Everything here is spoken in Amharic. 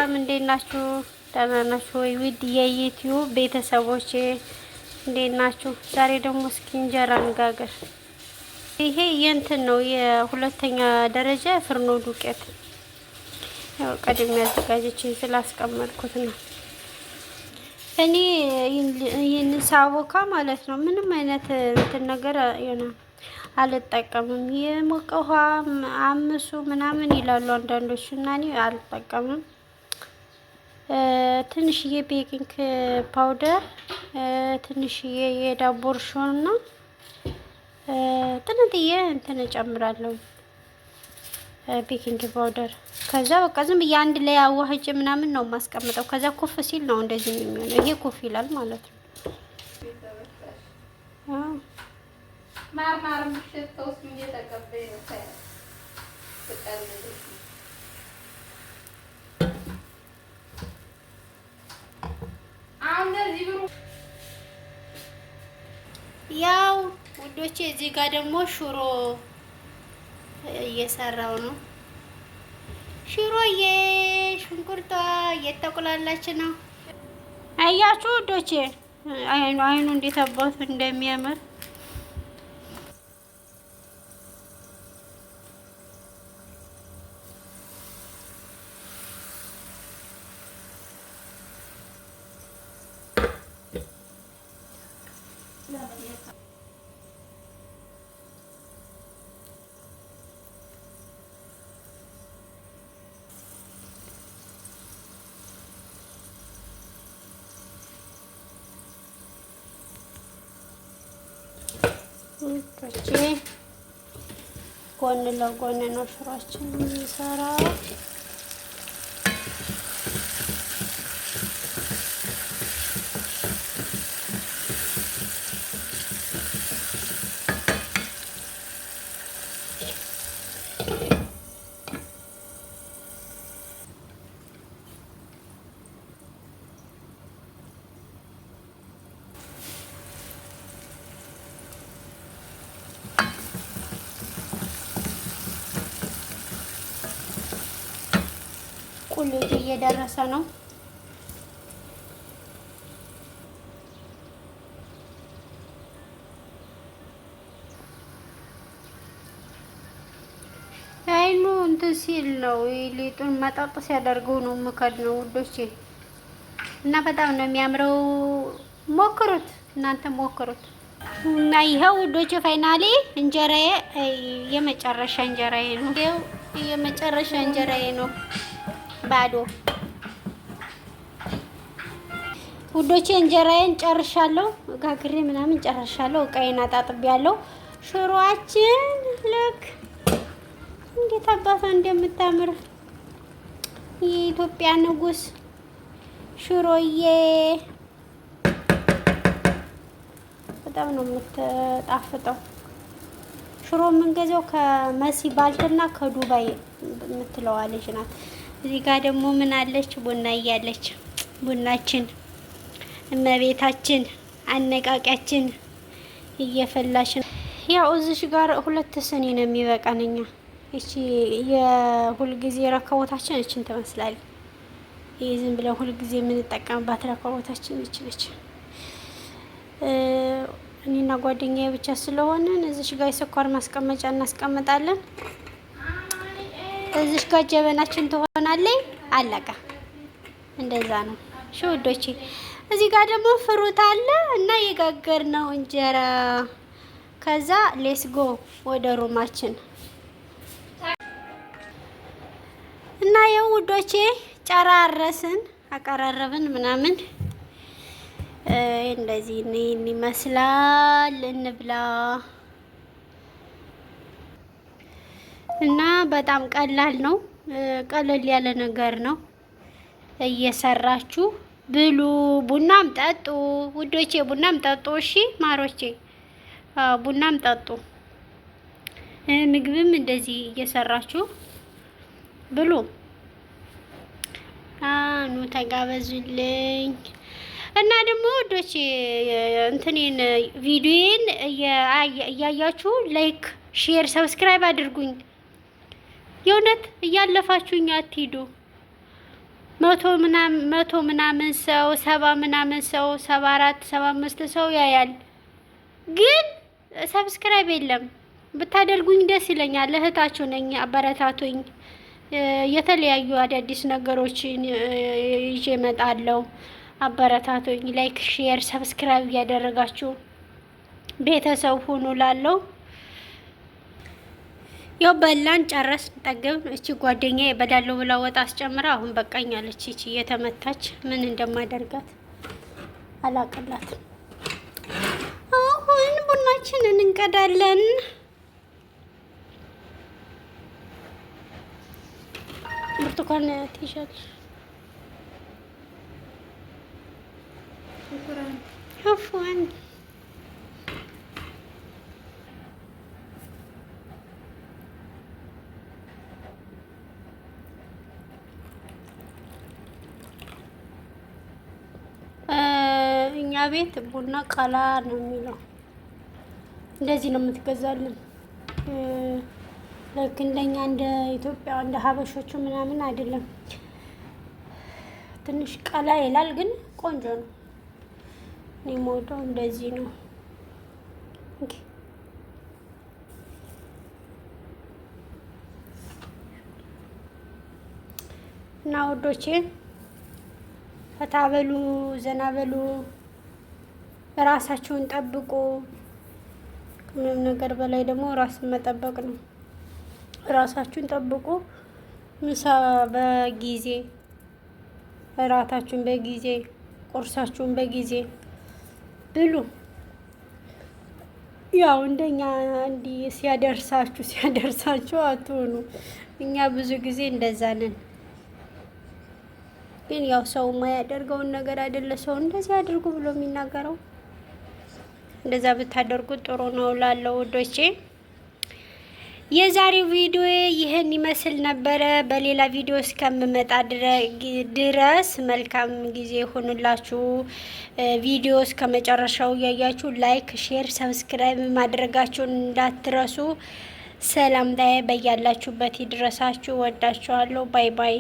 ሰላም እንዴት ናችሁ? ደህና ናችሁ ወይ? ውድ የዩቲዩብ ቤተሰቦቼ እንዴት ናችሁ? ዛሬ ደግሞ እስኪ እንጀራ እንጋገር። ይሄ የእንትን ነው የሁለተኛ ደረጃ ፍርኖ ዱቄት ያው ቀድሜ አዘጋጅቼ ስላስቀመጥኩት ነው። እኔ ይሄን ሳቦካ ማለት ነው ምንም አይነት እንትን ነገር አልጠቀምም። የሞቀ ውሃ አምሱ ምናምን ይላሉ አንዳንዶች እና እኔ አልጠቀምም። ትንሽዬ ቤኪንግ ፓውደር፣ ትንሽዬ የዳቦ እርሾና ጥንጥዬ እንትን እጨምራለሁ ቤኪንግ ፓውደር። ከዛ በቃ ዝም ብዬ አንድ ላይ አዋህጄ ምናምን ነው የማስቀምጠው። ከዛ ኮፍ ሲል ነው እንደዚህ የሚሆነው። ይሄ ኮፍ ይላል ማለት ነው። ማር ምሽቶስ ምን እየተቀበለ ነው ታዲያ? ያው ውዶቼ እዚህ ጋር ደግሞ ሽሮ እየሰራው ነው። ሽሮዬ ሽንኩርቷ እየተቆላላች ነው። አያችሁ ውዶቼ አይኑ እንዴት አባቱ እንደሚያምር ጎን ለጎን ነው ሽሮአችን የምንሰራው። ቁሌቱ እየደረሰ ነው። አይኑ እንትን ሲል ነው ሊጡን መጠጥ ሲያደርገው ነው ምከድ ነው ውዶቼ። እና በጣም ነው የሚያምረው። ሞክሩት፣ እናንተ ሞክሩት። እና ይሄው ውዶቼ ፋይናሊ እንጀራዬ የመጨረሻ እንጀራዬ ነው። ይሄው የመጨረሻ እንጀራዬ ነው። ባዶ ውዶቼ እንጀራዬን ጨርሻለሁ። ጋግሬ ምናምን ጨርሻለሁ። እቃዬን አጣጥቤያለሁ። ሽሮአችን ልክ እንዴት አባቷ እንደምታምር የኢትዮጵያ ንጉስ ሽሮዬ በጣም ነው የምትጣፍጠው። ሽሮ የምንገዛው ከመሲ ባልትና ከዱባይ የምትለዋ ልጅ ናት። እዚህ ጋር ደግሞ ምን አለች? ቡና እያለች ቡናችን እመቤታችን አነቃቂያችን እየፈላች ነው። ያው እዚሽ ጋር 2 ስኒ ነው የሚበቃንኛ። እቺ የሁልጊዜ ረከቦታችን እቺን ትመስላለች። ይሄ ዝም ብለን ሁልጊዜ የምንጠቀምባት ረከቦታችን እቺ ነች። እኔና ጓደኛዬ ብቻ ስለሆነን እዚሽ ጋር የስኳር ማስቀመጫ እናስቀምጣለን። እዚሽ ጋር ጀበናችን ትሆናለች። አለቀ። እንደዛ ነው። እሺ ውዶቼ እዚህ ጋር ደግሞ ፍሩት አለ እና የጋገርነው እንጀራ። ከዛ ሌስ ጎ ወደ ሩማችን እና የው ውዶቼ ጨራረስን፣ አቀራረብን ምናምን እንደዚህ ነው ይመስላል። እንብላ እና በጣም ቀላል ነው። ቀለል ያለ ነገር ነው። እየሰራችሁ ብሉ። ቡናም ጠጡ ውዶቼ፣ ቡናም ጠጡ። እሺ ማሮቼ ቡናም ጠጡ። ምግብም እንደዚህ እየሰራችሁ ብሉ። ኑ ተጋበዙልኝ። እና ደግሞ ውዶቼ እንትኔን ቪዲዮዬን እያያችሁ ላይክ፣ ሼር፣ ሰብስክራይብ አድርጉኝ። የእውነት እያለፋችሁኝ አትሂዱ። መቶ ምናምን ሰው 70 ምናምን ሰው 74 75 ሰው ያያል፣ ግን ሰብስክራይብ የለም። ብታደርጉኝ ደስ ይለኛል። እህታችሁ ነኝ፣ አበረታቱኝ። የተለያዩ አዳዲስ ነገሮችን ይዤ እመጣለሁ። አበረታቱኝ። ላይክ፣ ሼር፣ ሰብስክራይብ እያደረጋችሁ ቤተሰብ ሁኑ ላለው ያው በላን ጨረስ ጠገብ። እቺ ጓደኛዬ በዳለው ብላ ወጣ አስጨምራ አሁን በቃኛለች። እቺ እየተመታች ምን እንደማደርጋት አላቀላትም። አሁን ቡናችንን እንቀዳለን። ብርቱካን ትይሻለሽ? አፍዋን እኛ ቤት ቡና ቀላ ነው የሚለው። እንደዚህ ነው የምትገዛልን። ልክ እንደኛ እንደ ኢትዮጵያ እንደ ሀበሾቹ ምናምን አይደለም። ትንሽ ቀላ ይላል፣ ግን ቆንጆ ነው። እኔ የምወደው እንደዚህ ነው። እና ወዶቼ ፈታ በሉ፣ ዘና በሉ፣ ራሳችሁን ጠብቁ። ከምንም ነገር በላይ ደግሞ ራስን መጠበቅ ነው። ራሳችሁን ጠብቁ። ምሳ በጊዜ፣ እራታችሁን በጊዜ፣ ቁርሳችሁን በጊዜ ብሉ። ያው እንደኛ እንዲህ ሲያደርሳችሁ አትሆኑ። እኛ ብዙ ጊዜ እንደዛ ነን። ግን ያው ሰው የማያደርገውን ነገር አይደለ ሰው እንደዚህ አድርጉ ብሎ የሚናገረው። እንደዛ ብታደርጉ ጥሩ ነው ላለው ወዶቼ። የዛሬው ቪዲዮ ይህን ይመስል ነበረ። በሌላ ቪዲዮ እስከምመጣ ድረስ መልካም ጊዜ ሆኑላችሁ። ቪዲዮ እስከ መጨረሻው እያያችሁ ላይክ፣ ሼር፣ ሰብስክራይብ ማድረጋችሁን እንዳትረሱ። ሰላምታዬ በያላችሁበት ይድረሳችሁ። ወዳችኋለሁ። ባይ ባይ።